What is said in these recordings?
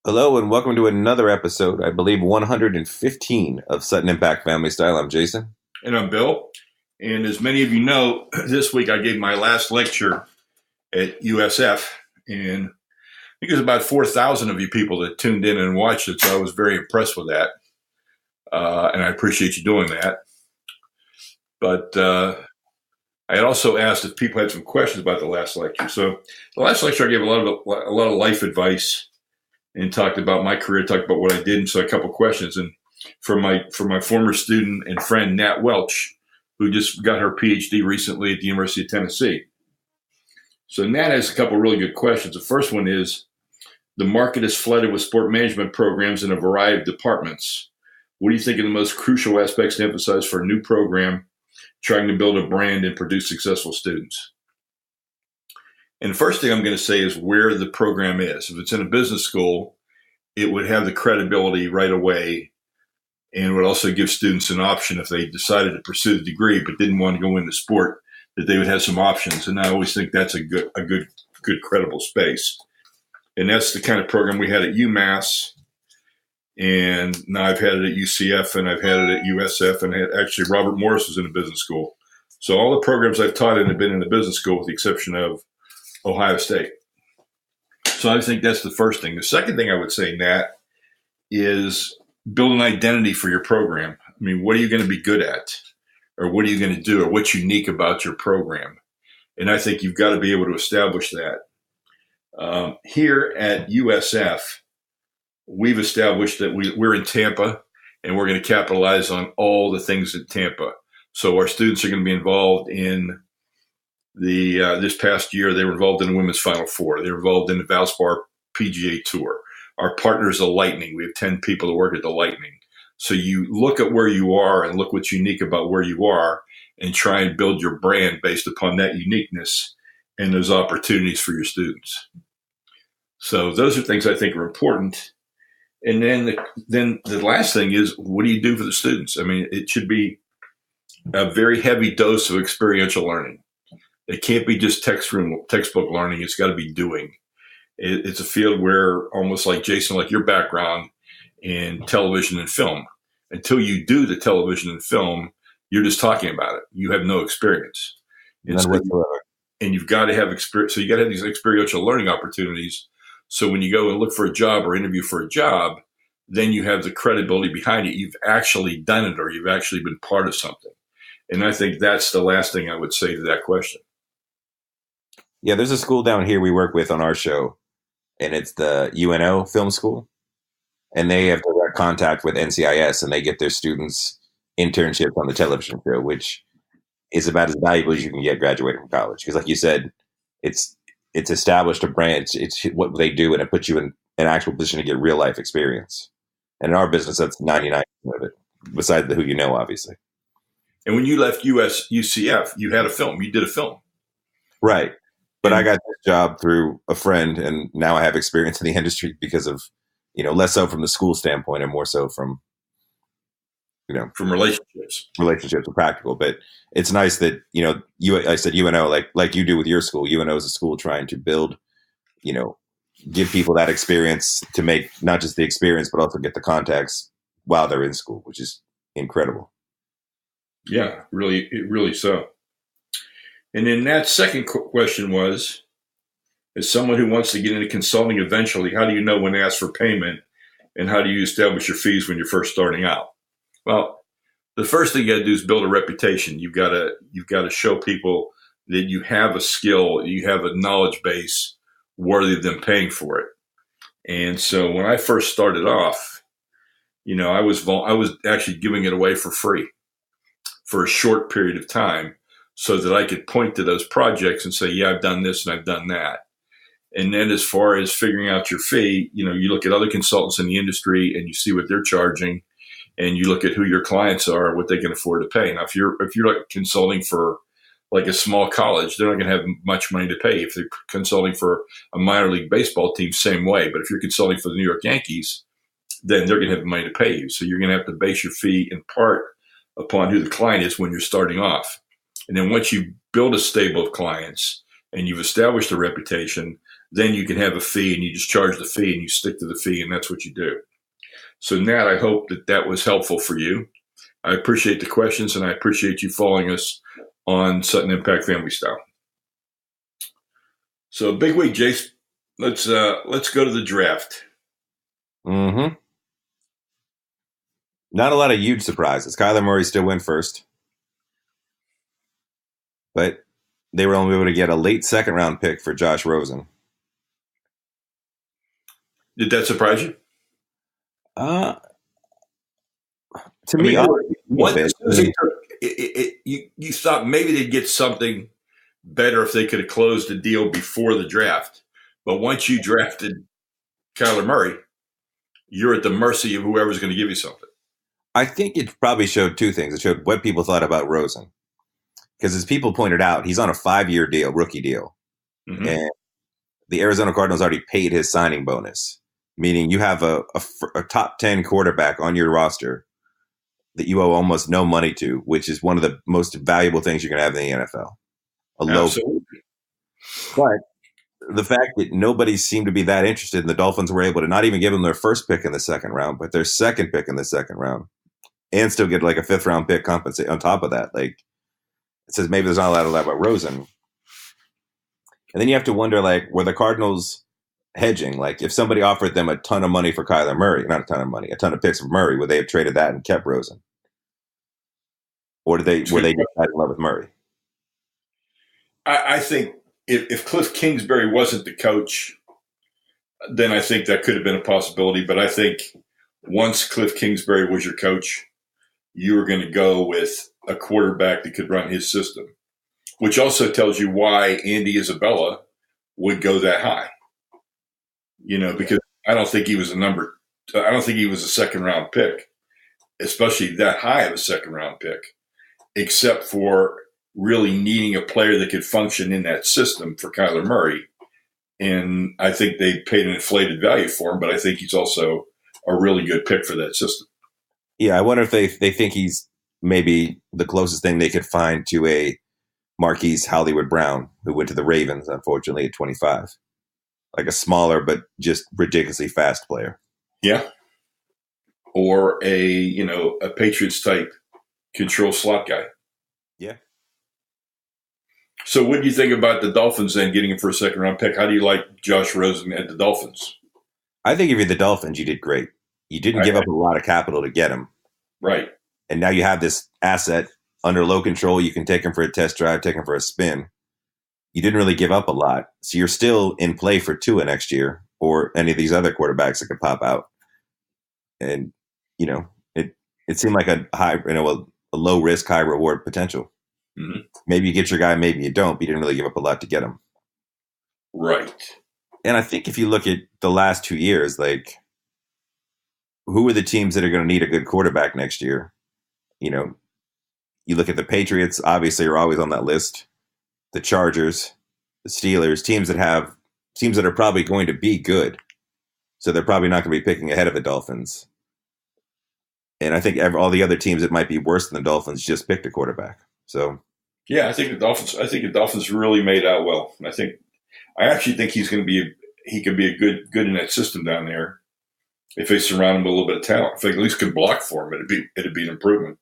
Hello and welcome to another episode, I believe 115 of Sutton Impact Family Style. I'm Jason. And I'm Bill. And as many of you know, this week I gave my last lecture at USF. And I think there's about 4,000 of you people that tuned in and watched it. So I was very impressed with that. And I appreciate you doing that. But I had also asked if people had some questions about the last lecture. So the last lecture I gave a lot of life advice and talked about my career, talked about what I did, and so a couple of questions. And for my former student and friend Nat Welch, who just got her PhD recently at the University of Tennessee. So Nat has a couple of really good questions. The first one is, the market is flooded with sport management programs in a variety of departments. What do you think are the most crucial aspects to emphasize for a new program trying to build a brand and produce successful students? And the first thing I'm going to say is where the program is. If it's in a business school, it would have the credibility right away and would also give students an option if they decided to pursue the degree but didn't want to go into sport, that they would have some options. And I always think that's a good credible space. And that's the kind of program we had at UMass. And now I've had it at UCF and I've had it at USF, and actually Robert Morris was in a business school. So all the programs I've taught in have been in a business school with the exception of Ohio State. So I think that's the first thing. The second thing I would say, Nat, is build an identity for your program. I mean, what are you going to be good at? Or what are you going to do? Or what's unique about your program? And I think you've got to be able to establish that. Here at USF, we've established that we're in Tampa, and we're going to capitalize on all the things at Tampa. So our students are going to be involved in this past year. They were involved in the Women's Final Four. They were involved in the Valspar PGA Tour. Our partner is the Lightning. We have 10 people that work at the Lightning. So you look at where you are and look what's unique about where you are and try and build your brand based upon that uniqueness and those opportunities for your students. So those are things I think are important. And then the last thing is, what do you do for the students? I mean, it should be a very heavy dose of experiential learning. It can't be just textbook learning. It's got to be doing. It's a field where, almost like Jason, like your background in television and film, until you do the television and film, you're just talking about it. You have no experience. None whatsoever. And you've got to have experience. So you got to have these experiential learning opportunities. So when you go and look for a job or interview for a job, then you have the credibility behind it. You've actually done it, or you've actually been part of something. And I think that's the last thing I would say to that question. Yeah, there's a school down here we work with on our show, and it's the UNO Film School. And they have direct contact with NCIS, and they get their students internships on the television show, which is about as valuable as you can get graduating from college. Because like you said, it's established a brand. It's what they do, and it puts you in an actual position to get real life experience. And in our business, that's 99% of it, besides the who you know, obviously. And when you left UCF, you had a film. You did a film. Right. But I got this job through a friend, and now I have experience in the industry because of, less so from the school standpoint and more so from, from relationships are practical. But it's nice that, I said UNO, like you do with your school. UNO is a school trying to build, give people that experience to make not just the experience, but also get the contacts while they're in school, which is incredible. Yeah, really so. And then that second question was, as someone who wants to get into consulting eventually, how do you know when to ask for payment, and how do you establish your fees when you're first starting out? Well, the first thing you got to do is build a reputation. You've got to show people that you have a skill, you have a knowledge base worthy of them paying for it. And so when I first started off, I was actually giving it away for free for a short period of time, so that I could point to those projects and say, yeah, I've done this and I've done that. And then as far as figuring out your fee, you look at other consultants in the industry and you see what they're charging, and you look at who your clients are, what they can afford to pay. Now, if you're like consulting for like a small college, they're not going to have much money to pay. If they're consulting for a minor league baseball team, same way. But if you're consulting for the New York Yankees, then they're going to have money to pay you. So you're going to have to base your fee in part upon who the client is when you're starting off. And then once you build a stable of clients and you've established a reputation, then you can have a fee, and you just charge the fee and you stick to the fee, and that's what you do. So, Nat, I hope that was helpful for you. I appreciate the questions, and I appreciate you following us on Sutton Impact Family Style. So, big week, Jace. Let's go to the draft. Mm-hmm. Not a lot of huge surprises. Kyler Murray still went first, but they were only able to get a late second-round pick for Josh Rosen. Did that surprise you? To me, you thought maybe they'd get something better if they could have closed the deal before the draft. But once you drafted Kyler Murray, you're at the mercy of whoever's going to give you something. I think it probably showed two things. It showed what people thought about Rosen. Because as people pointed out, he's on a 5-year deal, rookie deal. Mm-hmm. And the Arizona Cardinals already paid his signing bonus, meaning you have a top 10 quarterback on your roster that you owe almost no money to, which is one of the most valuable things you're going to have in the NFL. Absolutely. But the fact that nobody seemed to be that interested, and the Dolphins were able to not even give them their first pick in the second round, but their second pick in the second round, and still get like a 5th round pick compensate on top of that. Like, it says maybe there's not a lot about Rosen. And then you have to wonder, like, were the Cardinals hedging? Like, if somebody offered them a ton of money for Kyler Murray, not a ton of money, a ton of picks for Murray, would they have traded that and kept Rosen? Or were they just in love with Murray? I think if Cliff Kingsbury wasn't the coach, then I think that could have been a possibility. But I think once Cliff Kingsbury was your coach, you were going to go with a quarterback that could run his system, which also tells you why Andy Isabella would go that high. Because I don't think he was a second round pick, especially that high of a second round pick, except for really needing a player that could function in that system for Kyler Murray. And I think they paid an inflated value for him, but I think he's also a really good pick for that system. Yeah, I wonder if they think he's maybe the closest thing they could find to a Marquise Hollywood Brown, who went to the Ravens, unfortunately, at 25. Like a smaller but just ridiculously fast player. Yeah. Or a Patriots type control slot guy. Yeah. So what do you think about the Dolphins then getting him for a second round pick? How do you like Josh Rosen at the Dolphins? I think if you're the Dolphins, you did great. You didn't give up a lot of capital to get him. Right. And now you have this asset under low control. You can take him for a test drive, take him for a spin. You didn't really give up a lot. So you're still in play for Tua next year or any of these other quarterbacks that could pop out. And, it seemed like a high, a low risk, high reward potential. Mm-hmm. Maybe you get your guy, maybe you don't, but you didn't really give up a lot to get him. Right. And I think if you look at the last 2 years, like, who are the teams that are going to need a good quarterback next year? You look at the Patriots, obviously, are always on that list. The Chargers, the Steelers, teams that are probably going to be good. So they're probably not going to be picking ahead of the Dolphins. And I think all the other teams that might be worse than the Dolphins just picked a quarterback. So, yeah, I think the Dolphins really made out well. I actually think he could be a good in that system down there if they surround him with a little bit of talent. If they at least could block for him, it'd be an improvement.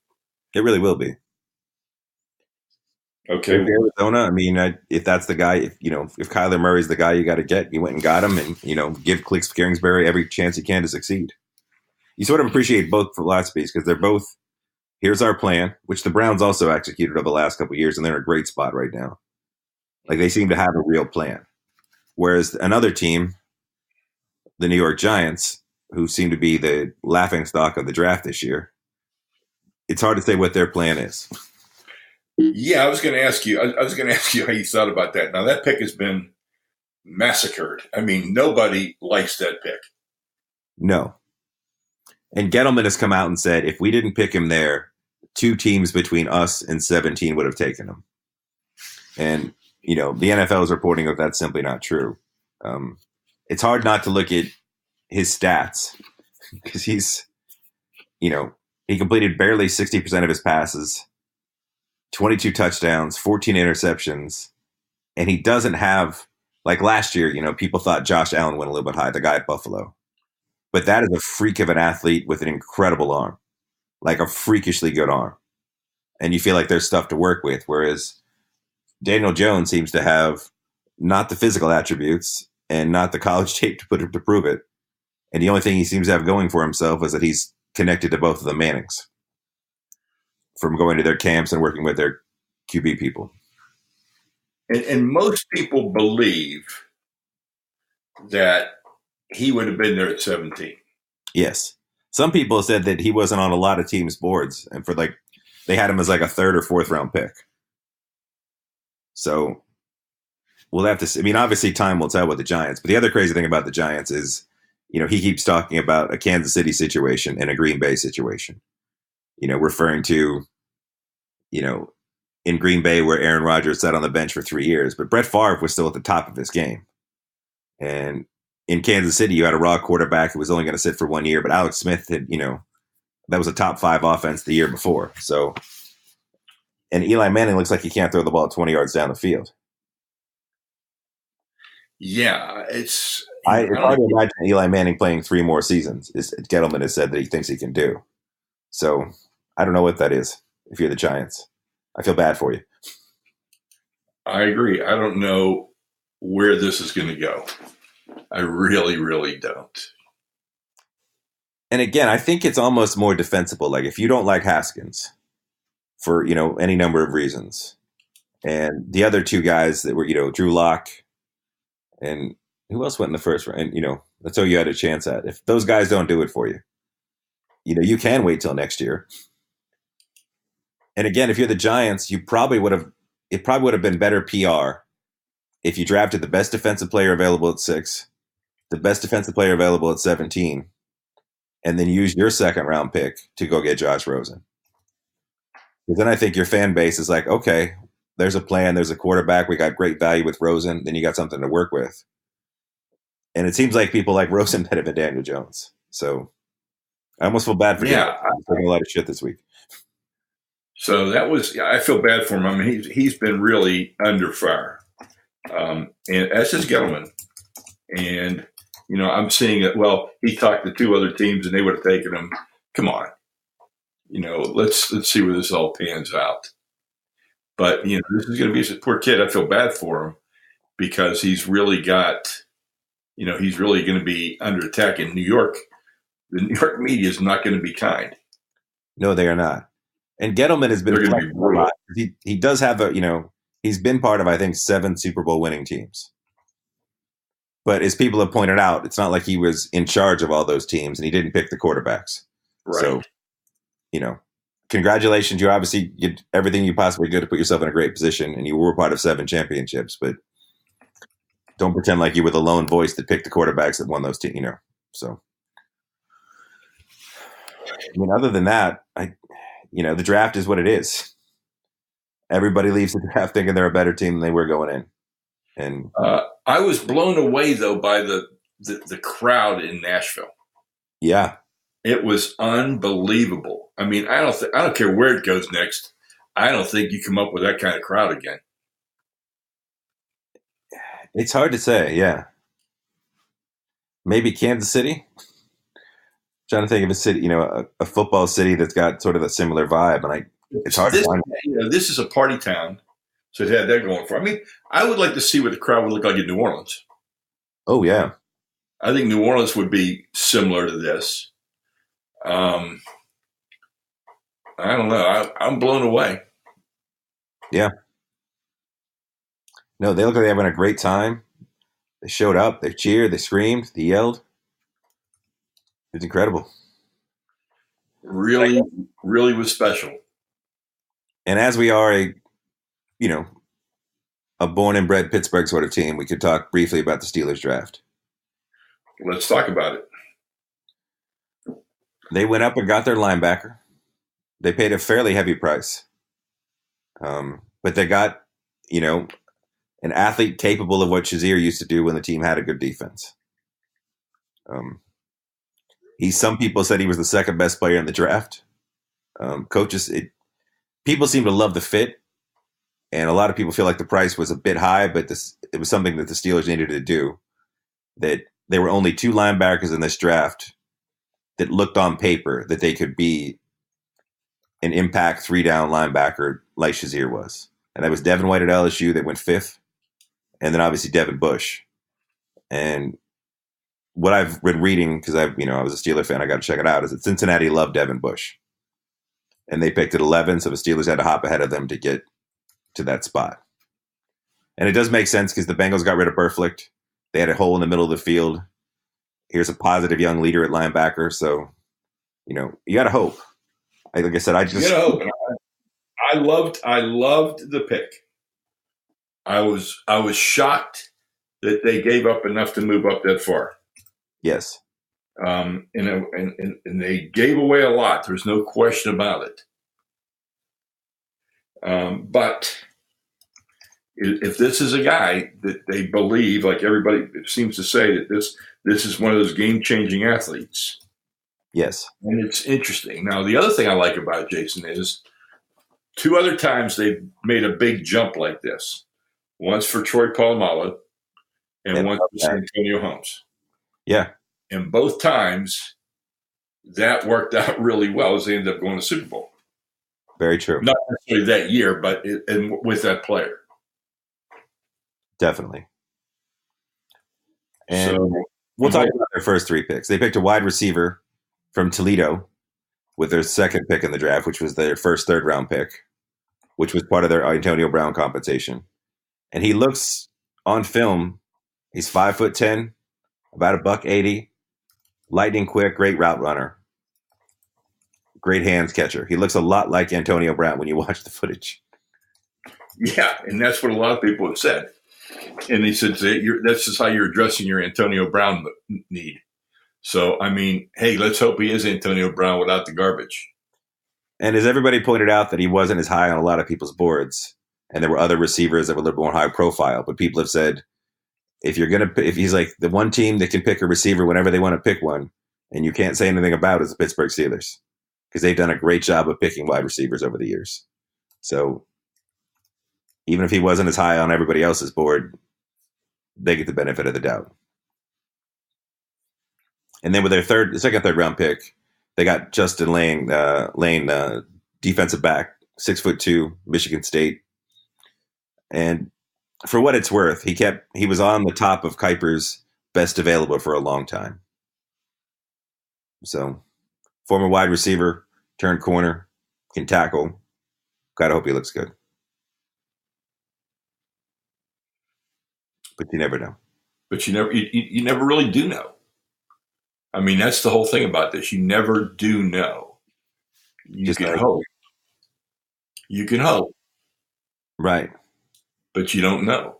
It really will be. Okay. Arizona, if that's the guy, if Kyler Murray's the guy you got to get, you went and got him, and give Cliff Kingsbury every chance he can to succeed. You sort of appreciate both philosophies because they're both, here's our plan, which the Browns also executed over the last couple of years, and they're in a great spot right now. Like, they seem to have a real plan. Whereas another team, the New York Giants, who seem to be the laughingstock of the draft this year, it's hard to say what their plan is. Yeah, I was going to ask you how you thought about that. Now, that pick has been massacred. Nobody likes that pick. No. And Gettleman has come out and said, if we didn't pick him there, 2 teams between us and 17 would have taken him. And, the NFL is reporting that that's simply not true. It's hard not to look at his stats because he's, he completed barely 60% of his passes, 22 touchdowns, 14 interceptions, and he doesn't have Like last year, people thought Josh Allen went a little bit high, the guy at Buffalo. But that is a freak of an athlete with an incredible arm, like a freakishly good arm. And you feel like there's stuff to work with. Whereas Daniel Jones seems to have not the physical attributes and not the college tape to prove it. And the only thing he seems to have going for himself is that he's connected to both of the Mannings from going to their camps and working with their QB people. And most people believe that he would have been there at 17. Yes. Some people said that he wasn't on a lot of teams' boards, and they had him as like a third or fourth round pick. So we'll have to see. I mean, obviously time will tell with the Giants, but the other crazy thing about the Giants is, he keeps talking about a Kansas City situation and a Green Bay situation, referring to, in Green Bay where Aaron Rodgers sat on the bench for 3 years, but Brett Favre was still at the top of his game. And in Kansas City, you had a raw quarterback who was only going to sit for 1 year, but Alex Smith had, that was a top 5 offense the year before. So, and Eli Manning looks like he can't throw the ball 20 yards down the field. Yeah, it's hard to imagine Eli Manning playing 3 more seasons. Gettleman has said that he thinks he can do. So I don't know what that is. If you're the Giants, I feel bad for you. I agree. I don't know where this is going to go. I really, really don't. And again, I think it's almost more defensible. Like if you don't like Haskins for, any number of reasons, and the other 2 guys that were, Drew Lock and who else went in the first round, and, that's all you had a chance at. If those guys don't do it for you, you can wait till next year. And again, if you're the Giants, it probably would have been better PR if you drafted the best defensive player available at 6, the best defensive player available at 17, and then use your second round pick to go get Josh Rosen. Because then I think your fan base is like, okay, there's a plan, there's a quarterback, we got great value with Rosen, then you got something to work with. And it seems like people like Rosen better than Daniel Jones. So I almost feel bad for him. I'm taking a lot of shit this week. So I feel bad for him. I mean, he's been really under fire. And that's just Gettleman. And, I'm seeing it. Well, he talked to 2 other teams and they would have taken him. Come on. Let's see where this all pans out. But, this is going to be a poor kid. I feel bad for him because he's really got, he's really going to be under attack in New York. The New York media is not going to be kind. No, they are not. And Gettleman has been a lot. He does have he's been part of, I think, 7 Super Bowl winning teams. But as people have pointed out, it's not like he was in charge of all those teams and he didn't pick the quarterbacks. Right. So, congratulations. You obviously did everything you possibly could to put yourself in a great position, and you were part of 7 championships. But don't pretend like you were the lone voice that picked the quarterbacks that won those teams, So, other than that, the draft is what it is. Everybody leaves the draft thinking they're a better team than they were going in. And I was blown away though by the crowd in Nashville. Yeah, it was unbelievable. I mean, I don't care where it goes next. I don't think you come up with that kind of crowd again. It's hard to say. Yeah, maybe Kansas City. Trying to think of a city, a football city that's got sort of a similar vibe, and it's hard to find. This is a party town, so it had that going for it. I mean, I would like to see what the crowd would look like in New Orleans. Oh yeah, I think New Orleans would be similar to this. I don't know. I'm blown away. Yeah. No, they look like they're having a great time. They showed up. They cheered. They screamed. They yelled. It's incredible. Really, really was special. And as we are a born and bred Pittsburgh sort of team, we could talk briefly about the Steelers draft. Let's talk about it. They went up and got their linebacker. They paid a fairly heavy price. But they got, an athlete capable of what Shazier used to do when the team had a good defense. Some people said he was the second best player in the draft. People seem to love the fit, and a lot of people feel like the price was a bit high. But it was something that the Steelers needed to do. That there were only 2 linebackers in this draft that looked on paper that they could be an impact 3-down linebacker like Shazier was. And that was Devin White at LSU that went 5th, and then obviously Devin Bush. And what I've been reading, because I was a Steeler fan, I got to check it out, is that Cincinnati loved Devin Bush. And they picked at 11, so the Steelers had to hop ahead of them to get to that spot. And it does make sense because the Bengals got rid of Burflicht. They had a hole in the middle of the field. Here's a positive young leader at linebacker. So, you got to hope. Like I said, I just... You got to hope. I loved the pick. I was shocked that they gave up enough to move up that far. Yes. And they gave away a lot. There's no question about it. But if this is a guy that they believe, like everybody seems to say, that this is one of those game-changing athletes. Yes. And it's interesting. Now, the other thing I like about Jason is 2 other times they've made a big jump like this. Once for Troy Polamalu and once for Antonio Holmes. Yeah. And both times that worked out really well as they ended up going to the Super Bowl. Very true. Not necessarily that year, but with that player. Definitely. And we'll talk about their first 3 picks. They picked a wide receiver from Toledo with their second pick in the draft, which was their first 3rd round pick, which was part of their Antonio Brown compensation. And he looks on film, he's 5'10", about $180, lightning quick, great route runner, great hands catcher. He looks a lot like Antonio Brown when you watch the footage. Yeah, and that's what a lot of people have said. And they said that's just how you're addressing your Antonio Brown need. So, I mean, hey, let's hope he is Antonio Brown without the garbage. And as everybody pointed out, that he wasn't as high on a lot of people's boards, and there were other receivers that were a little more high profile. But people have said, if he's like the one team that can pick a receiver whenever they want to pick one, and you can't say anything about, is the Pittsburgh Steelers, because they've done a great job of picking wide receivers over the years. So even if he wasn't as high on everybody else's board, they get the benefit of the doubt. And then with their second, third round pick, they got Justin Lane, defensive back, 6'2", Michigan State. And for what it's worth, he was on the top of Kuiper's best available for a long time. So, former wide receiver, turned corner, can tackle. Gotta hope he looks good. But you never know. But you never really do know. I mean, that's the whole thing about this. You never do know. You can hope. You can hope. Right. But you don't know.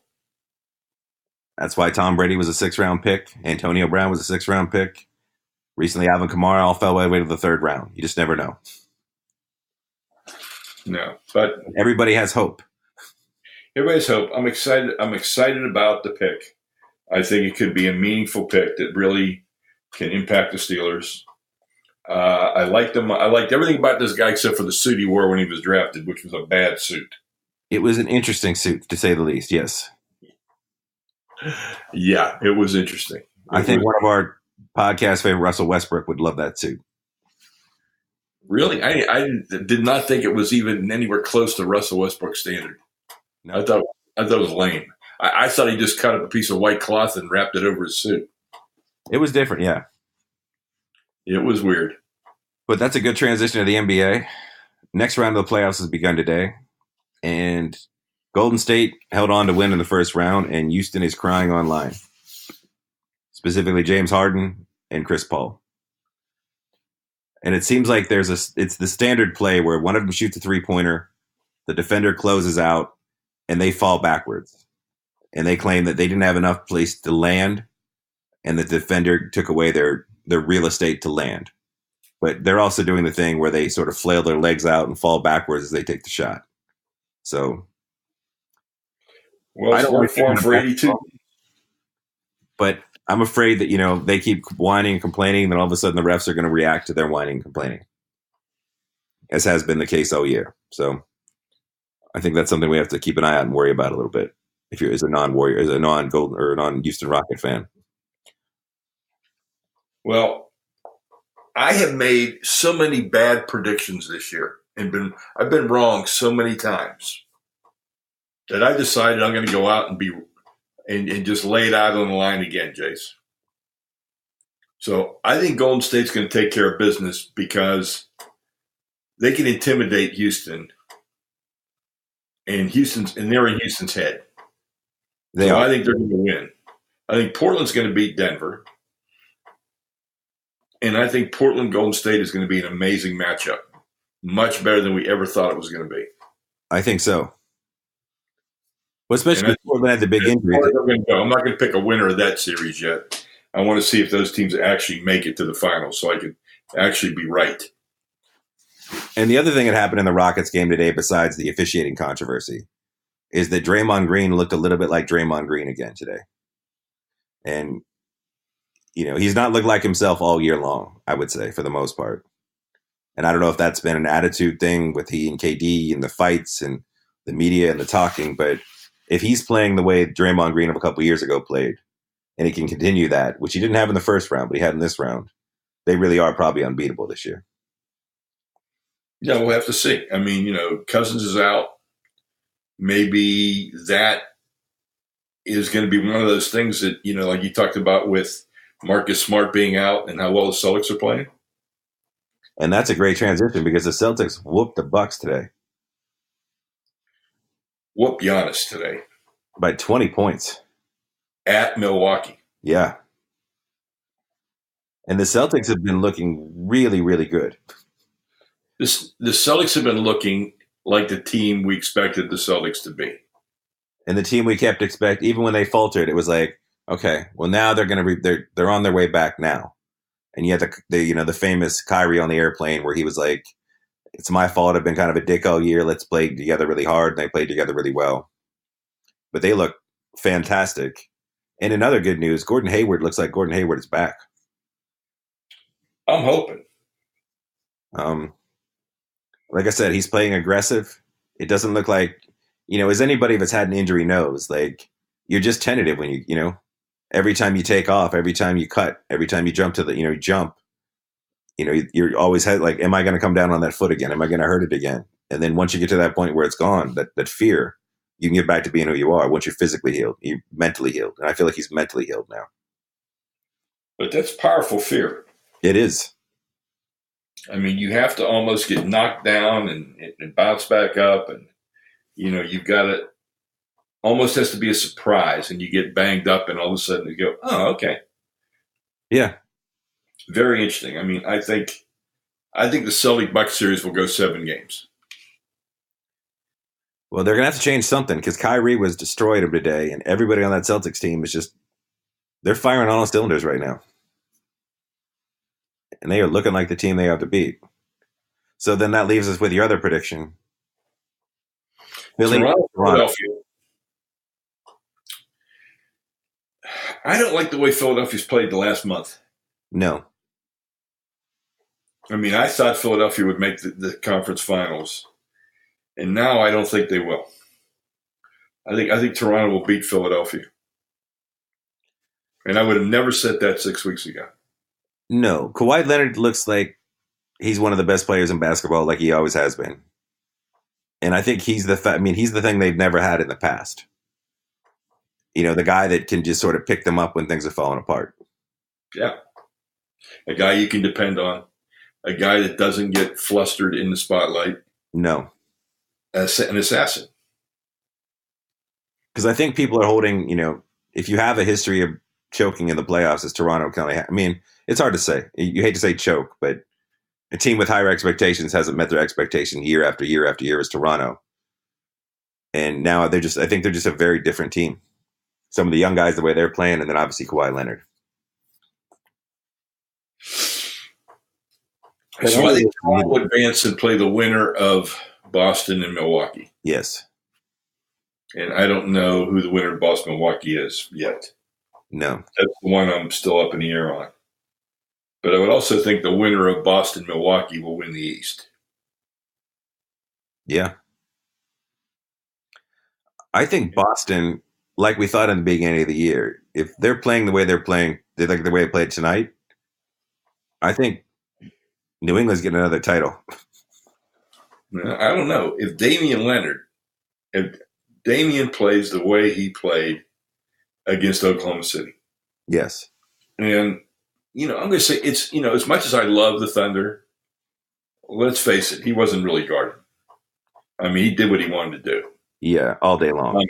That's why Tom Brady was a 6th-round pick. Antonio Brown was a 6th-round pick. Recently, Alvin Kamara all fell away to the 3rd round. You just never know. No, but everybody has hope. Everybody's hope. I'm excited about the pick. I think it could be a meaningful pick that really can impact the Steelers. I liked him. I liked everything about this guy except for the suit he wore when he was drafted, which was a bad suit. It was an interesting suit, to say the least, yes. Yeah, it was interesting. I think one of our podcast favorite, Russell Westbrook, would love that suit. Really? I did not think it was even anywhere close to Russell Westbrook's standard. No. I thought it was lame. I thought he just cut up a piece of white cloth and wrapped it over his suit. It was different, yeah. It was weird. But that's a good transition to the NBA. Next round of the playoffs has begun today. And Golden State held on to win in the first round, and Houston is crying online. Specifically, James Harden and Chris Paul. And it seems like it's the standard play where one of them shoots a 3-pointer, the defender closes out, and they fall backwards. And they claim that they didn't have enough place to land, and the defender took away their real estate to land. But they're also doing the thing where they sort of flail their legs out and fall backwards as they take the shot. So, well, I don't want to for 82. But I'm afraid that, they keep whining and complaining, and then all of a sudden the refs are going to react to their whining and complaining, as has been the case all year. So I think that's something we have to keep an eye out and worry about a little bit. if you're as a non-Warrior, as a non-Golden or non-Houston Rocket fan. Well, I have made so many bad predictions this year and I've been wrong so many times that I decided I'm going to go out and just lay it out on the line again, Jace. So I think Golden State's going to take care of business because they can intimidate Houston, and they're in Houston's head. So I think they're going to win. I think Portland's going to beat Denver, and I think Portland Golden State is going to be an amazing matchup, much better than we ever thought it was going to be. I think so. Well, especially Portland had the big injury. I'm not going to pick a winner of that series yet. I want to see if those teams actually make it to the finals, so I could actually be right. And the other thing that happened in the Rockets game today, besides the officiating controversy, is that Draymond Green looked a little bit like Draymond Green again today. And, he's not looked like himself all year long, I would say, for the most part. And I don't know if that's been an attitude thing with he and KD and the fights and the media and the talking, but if he's playing the way Draymond Green of a couple of years ago played, and he can continue that, which he didn't have in the first round, but he had in this round, they really are probably unbeatable this year. Yeah, we'll have to see. I mean, Cousins is out. Maybe that is going to be one of those things that, like you talked about with Marcus Smart being out and how well the Celtics are playing. And that's a great transition because the Celtics whooped the Bucks today. Whooped Giannis today. By 20 points. At Milwaukee. Yeah. And the Celtics have been looking really, really good. The Celtics have been looking like the team we expected the Celtics to be. And the team we kept expecting, even when they faltered, it was like, okay, well now they're going to they're on their way back now. And you had the famous Kyrie on the airplane where he was like, it's my fault. I've been kind of a dick all year. Let's play together really hard. And they played together really well. But they look fantastic. And in other good news, Gordon Hayward looks like Gordon Hayward is back. I'm hoping. Like I said, he's playing aggressive. It doesn't look like, as anybody that's had an injury knows, like you're just tentative when every time you take off, every time you cut, every time you jump you're always like, am I going to come down on that foot again? Am I going to hurt it again? And then once you get to that point where it's gone, that fear, you can get back to being who you are. Once you're physically healed, you're mentally healed. And I feel like he's mentally healed now. But that's powerful fear. It is. I mean, you have to almost get knocked down and bounce back up. And, you've got to almost has to be a surprise. And you get banged up and all of a sudden you go, oh, okay. Yeah. Very interesting. I mean, I think the Celtic Bucks series will go 7 games. Well, they're going to have to change something because Kyrie was destroyed him today. And everybody on that Celtics team is they're firing on all cylinders right now. And they are looking like the team they have to beat. So then that leaves us with your other prediction. Philadelphia. I don't like the way Philadelphia's played the last month. No. I mean, I thought Philadelphia would make the conference finals. And now I don't think they will. I think Toronto will beat Philadelphia. And I would have never said that 6 weeks ago. No, Kawhi Leonard looks like he's one of the best players in basketball, like he always has been. And I think he's the thing they've never had in the past. The guy that can just sort of pick them up when things are falling apart. Yeah. A guy you can depend on. A guy that doesn't get flustered in the spotlight. No. An assassin. Because I think people are holding, if you have a history of choking in the playoffs, as Toronto kind of, it's hard to say. You hate to say choke, but a team with higher expectations hasn't met their expectation year after year after year as Toronto. And now I think they're just a very different team. Some of the young guys, the way they're playing, and then obviously Kawhi Leonard. So I think Toronto will advance and play the winner of Boston and Milwaukee. Yes. And I don't know who the winner of Boston Milwaukee is yet. No. That's the one I'm still up in the air on. But I would also think the winner of Boston Milwaukee will win the East. Yeah. I think Boston like we thought in the beginning of the year, if they're playing the way they're playing, they like the way they played tonight, I think New England's getting another title. I don't know if Damian plays the way he played against Oklahoma City. Yes. And, I'm going to say it's, as much as I love the Thunder, let's face it, he wasn't really guarded. I mean, he did what he wanted to do. Yeah, all day long.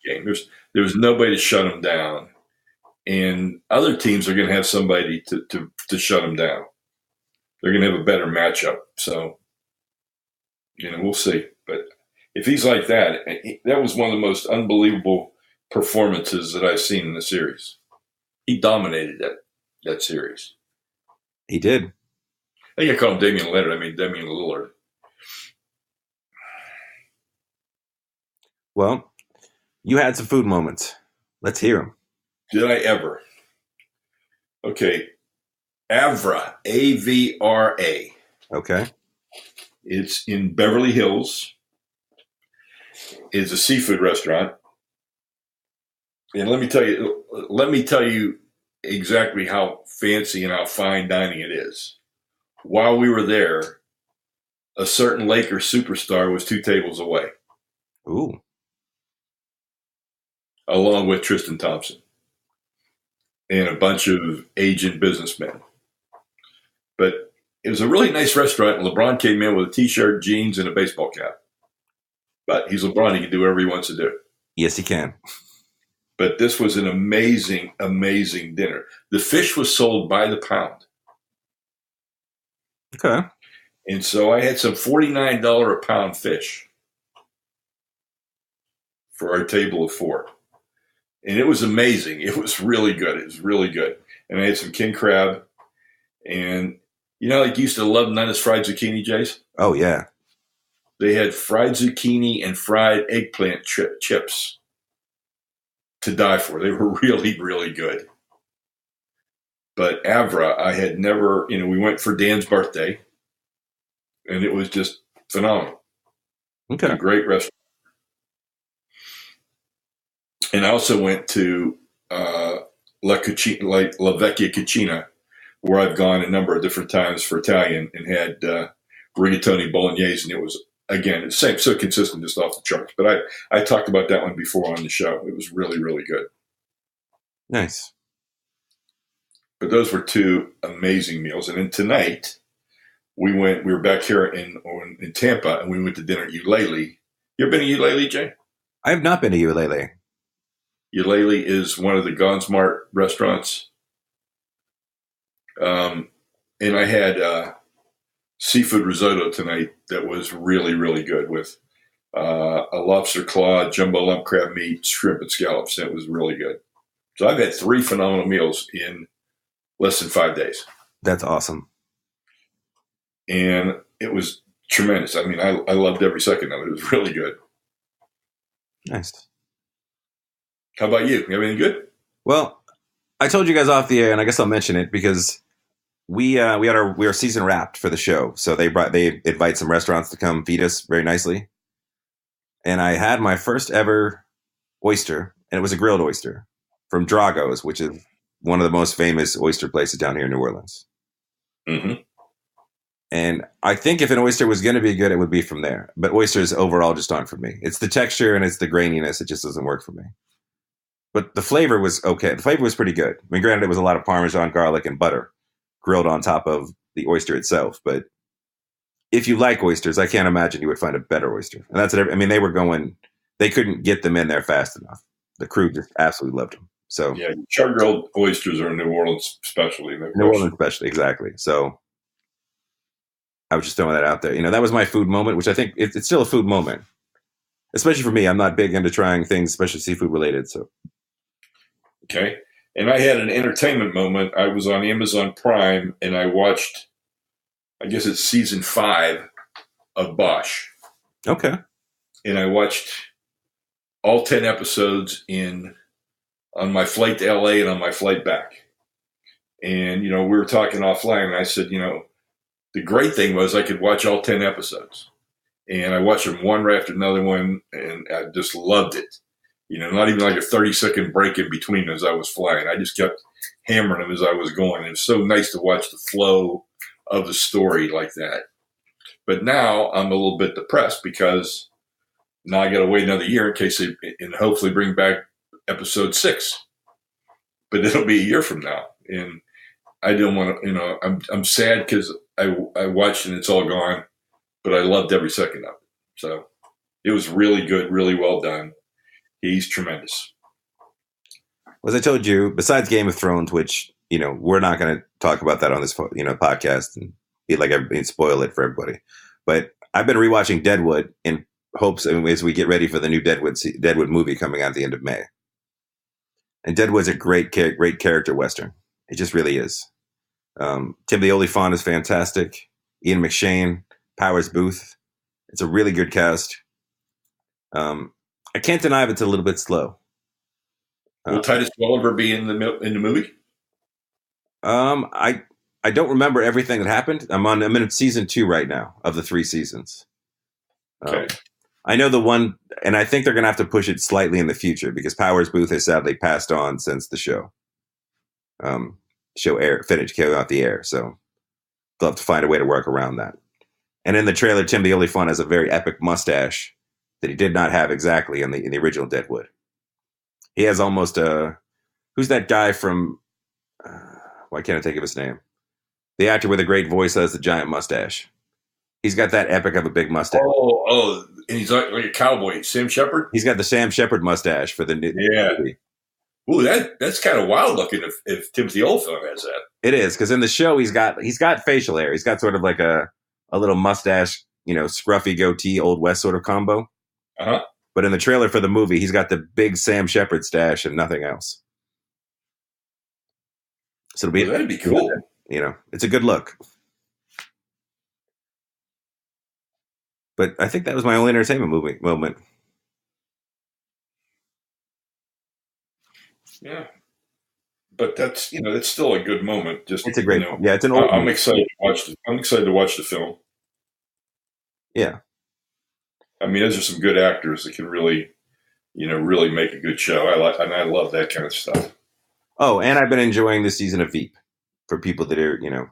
Game. There was nobody to shut him down. And other teams are going to have somebody to shut him down. They're going to have a better matchup. So, we'll see. But if he's like that, that was one of the most unbelievable performances that I've seen in the series. He dominated that series. He did. I think I call him Damian Lillard. I mean, Damian Lillard. Well, you had some food moments. Let's hear them. Did I ever? Okay. Avra, A-V-R-A. Okay. It's in Beverly Hills. It's a seafood restaurant. And let me tell you exactly how fancy and how fine dining it is. While we were there, a certain Lakers superstar was 2 tables away. Ooh. Along with Tristan Thompson and a bunch of agent businessmen. But it was a really nice restaurant, and LeBron came in with a T-shirt, jeans, and a baseball cap. But he's LeBron. He can do whatever he wants to do. Yes, he can. But this was an amazing, amazing dinner. The fish was sold by the pound. Okay. And so I had some $49 a pound fish for our table of 4. And it was amazing. It was really good. It was really good. And I had some king crab. And, like you used to love Nana's fried zucchini, Jace? Oh, yeah. They had fried zucchini and fried eggplant chips to die for. They were really, really good. But Avra, I had never, we went for Dan's birthday. And it was just phenomenal. Okay. A great restaurant. And I also went to La Vecchia Cucina, where I've gone a number of different times for Italian and had rigatoni bolognese, and it was, again, it's same, so consistent, just off the charts. But I talked about that one before on the show. It was really, really good. Nice. But those were 2 amazing meals. And then tonight, we were back here in Tampa, and we went to dinner at Eulalie. You ever been to Eulalie, Jay? I have not been to Eulalie. Eulalie is one of the Gonsmart restaurants. And I had seafood risotto tonight that was really, really good with a lobster claw, jumbo lump crab meat, shrimp, and scallops. And it was really good. So I've had 3 phenomenal meals in less than 5 days. That's awesome. And it was tremendous. I mean, I loved every second of it. It was really good. Nice. How about you? You have anything good? Well, I told you guys off the air, and I guess I'll mention it because we were season wrapped for the show. So they invite some restaurants to come feed us very nicely. And I had my first ever oyster, and it was a grilled oyster from Drago's, which is one of the most famous oyster places down here in New Orleans. Mm-hmm. And I think if an oyster was going to be good, it would be from there. But oysters overall just aren't for me. It's the texture and it's the graininess. It just doesn't work for me. But the flavor was okay. The flavor was pretty good. I mean, granted, it was a lot of Parmesan, garlic, and butter grilled on top of the oyster itself. But if you like oysters, I can't imagine you would find a better oyster. And that's it. I mean, they couldn't get them in there fast enough. The crew just absolutely loved them. So yeah, char-grilled oysters are a New Orleans specialty. New Orleans specialty, exactly. So I was just throwing that out there. That was my food moment, which I think it's still a food moment, especially for me. I'm not big into trying things, especially seafood related. So. Okay. And I had an entertainment moment. I was on Amazon Prime and I watched, I guess it's season 5 of Bosch. Okay. And I watched all 10 episodes on my flight to LA and on my flight back. And, we were talking offline and I said, the great thing was I could watch all 10 episodes. And I watched them one right after another one and I just loved it. Not even like a 30-second break in between as I was flying. I just kept hammering them as I was going. And it's so nice to watch the flow of the story like that. But now I'm a little bit depressed because now I got to wait another year in case they, and hopefully bring back episode 6. But it'll be a year from now. And I don't want to, I'm sad because I watched and it's all gone, but I loved every second of it. So it was really good, really well done. He's tremendous. Well, as I told you, besides Game of Thrones, which, we're not going to talk about that on this, podcast and be like and spoil it for everybody. But I've been rewatching Deadwood in hopes as we get ready for the new Deadwood movie coming out at the end of May. And Deadwood's a great character Western. It just really is. Timothy Olyphant is fantastic. Ian McShane, Powers Booth. It's a really good cast. I can't deny it's a little bit slow. Will Titus Welliver be in the movie? I don't remember everything that happened. I'm in season 2 right now of the 3 seasons. Okay. I know the one, and I think they're going to have to push it slightly in the future because Powers Booth has sadly passed on since the show came out the air. So they'll have to find a way to work around that. And in the trailer, Timothy Olyphant has a very epic mustache that he did not have exactly in the original Deadwood. He has almost who's that guy from? Why can't I think of his name? The actor with a great voice has the giant mustache. He's got that epic of a big mustache. Oh, and he's like a cowboy, Sam Shepard. He's got the Sam Shepard mustache for the movie. Ooh, that's kind of wild looking. If Timothy Olyphant has that, it is because in the show he's got facial hair. He's got sort of like a little mustache, scruffy goatee, Old West sort of combo. Uh-huh. But in the trailer for the movie, he's got the big Sam Shepard stash and nothing else. So that'd be cool. It's a good look. But I think that was my only entertainment moment. Yeah, but that's it's still a good moment. It's a great, it's an old. I'm excited to watch. I'm excited to watch the film. Yeah, I mean, those are some good actors that can really, really make a good show. I love that kind of stuff. Oh, and I've been enjoying this season of Veep for people that are,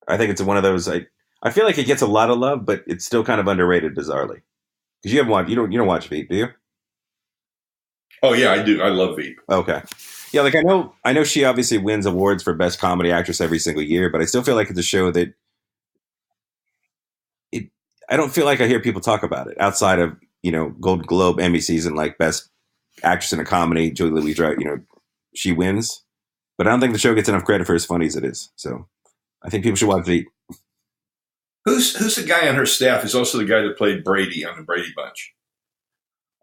I think it's one of those. I feel like it gets a lot of love, but it's still kind of underrated, bizarrely. Because you don't watch Veep, do you? Oh yeah, I do. I love Veep. Okay, yeah, like I know she obviously wins awards for best comedy actress every single year, but I still feel like it's a show that I don't feel like I hear people talk about it outside of Golden Globe, Emmy season, like best actress in a comedy, Julie Louis-Dreyfus. She wins, but I don't think the show gets enough credit for as funny as it is. So I think people should watch Veep. Who's the guy on her staff? Is also the guy that played Brady on the Brady Bunch.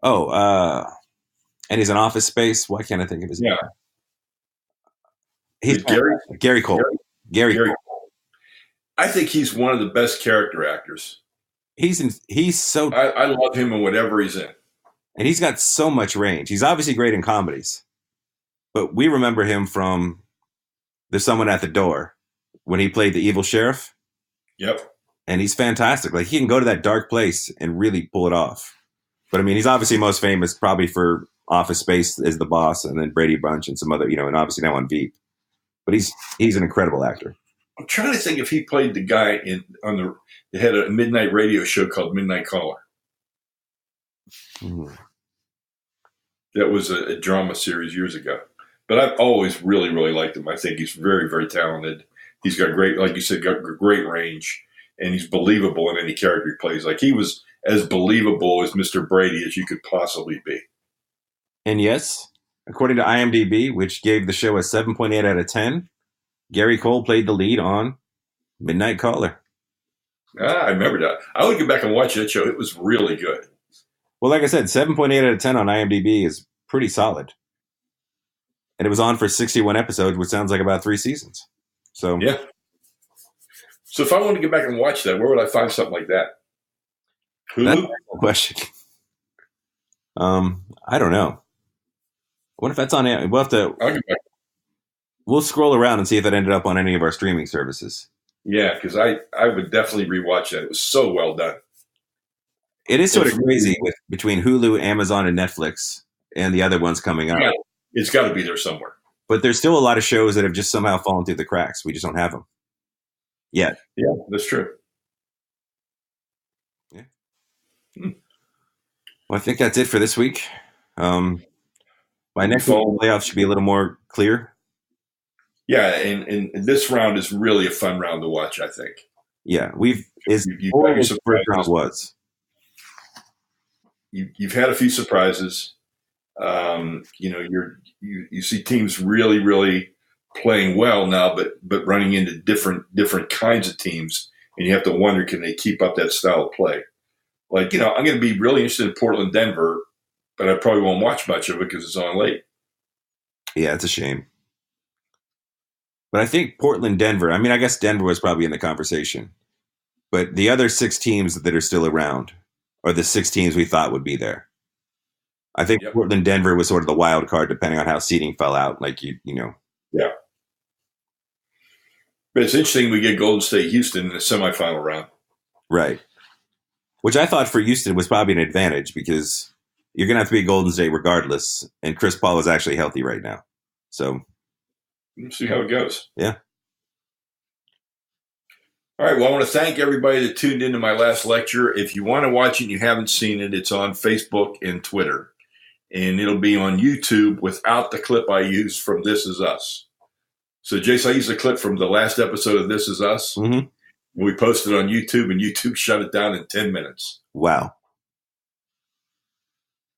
Oh, and he's in Office Space. Why can't I think of his name? He's Gary Cole. Gary Cole. I think he's one of the best character actors. He's so. I love him in whatever he's in, and he's got so much range. He's obviously great in comedies, but we remember him from "There's Someone at the Door" when he played the evil sheriff. Yep. And he's fantastic. Like he can go to that dark place and really pull it off. But I mean, he's obviously most famous probably for Office Space as the boss, and then Brady Bunch and some other, and obviously now on Veep. But he's an incredible actor. I'm trying to think if he played the guy they had a midnight radio show called Midnight Caller. Mm-hmm. That was a drama series years ago. But I've always really, really liked him. I think he's very, very talented. He's got great, like you said, got great range. And he's believable in any character he plays. Like he was as believable as Mr. Brady as you could possibly be. And yes, according to IMDb, which gave the show a 7.8 out of 10, Gary Cole played the lead on Midnight Caller. I remember that. I would go back and watch that show. It was really good. Well, like I said, 7.8 out of 10 on IMDb is pretty solid. And it was on for 61 episodes, which sounds like about 3 seasons. So yeah. So if I wanted to get back and watch that, where would I find something like that? Hulu? That's a question. I don't know. What if that's on? We'll have to. We'll scroll around and see if that ended up on any of our streaming services. Yeah, because I would definitely rewatch that. It was so well done. It is And sort of for crazy me, between Hulu, Amazon, and Netflix, and the other ones coming up. yeah, it's got to be there somewhere. But there's still a lot of shows that have just somehow fallen through the cracks. We just don't have them yet. Yeah, that's true. Yeah. Hmm. Well, I think that's it for this week. By next week, So, the playoffs should be a little more clear. yeah, and this round is really a fun round to watch, I think. Yeah, we've as You've got your horrible as the first round surprises. was. You've had a few surprises. You see teams really, really playing well now, but running into different kinds of teams, and you have to wonder, can they keep up that style of play? Like, I'm going to be really interested in Portland, Denver, but I probably won't watch much of it because it's on late. Yeah, it's a shame. But I think Portland, Denver. I mean, I guess Denver was probably in the conversation, but the other 6 teams that are still around are the 6 teams we thought would be there. I think Yep. Portland, Denver was sort of the wild card, depending on how seeding fell out. Like you know. Yeah. But it's interesting we get Golden State Houston in the semifinal round. Right. Which I thought for Houston was probably an advantage because you're going to have to be Golden State regardless. And Chris Paul is actually healthy right now. So Let's see how it goes. Yeah. All right. Well, I want to thank everybody that tuned into my last lecture. If you want to watch it and you haven't seen it, it's on Facebook and Twitter. And it'll be on YouTube without the clip I used from This Is Us. So, Jason, I used a clip from the last episode of This Is Us. Mm-hmm. We posted it on YouTube, and YouTube shut it down in 10 minutes. Wow.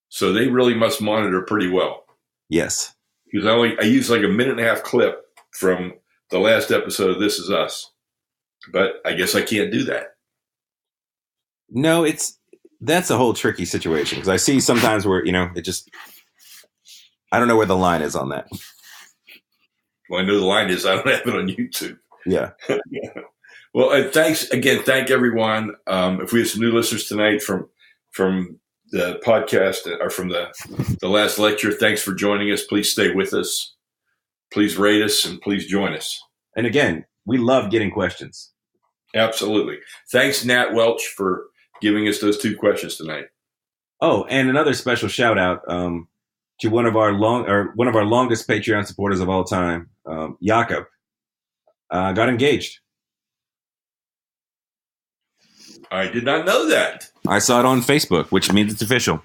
So they really must monitor pretty well. Yes. Because I used like a 1.5-minute clip from the last episode of This Is Us. But I guess I can't do that. No, that's a whole tricky situation because I see sometimes where, I don't know where the line is on that. Well, I know the line is I don't have it on YouTube. Yeah. Well, thanks again. Thank everyone. If we have some new listeners tonight from the podcast or from the last lecture, thanks for joining us. Please stay with us. Please rate us and please join us. And again, we love getting questions. Absolutely. Thanks, Nat Welch, for giving us those 2 questions tonight. Oh, and another special shout out to one of our longest Patreon supporters of all time, Jakob, got engaged. I did not know that. I saw it on Facebook, which means it's official.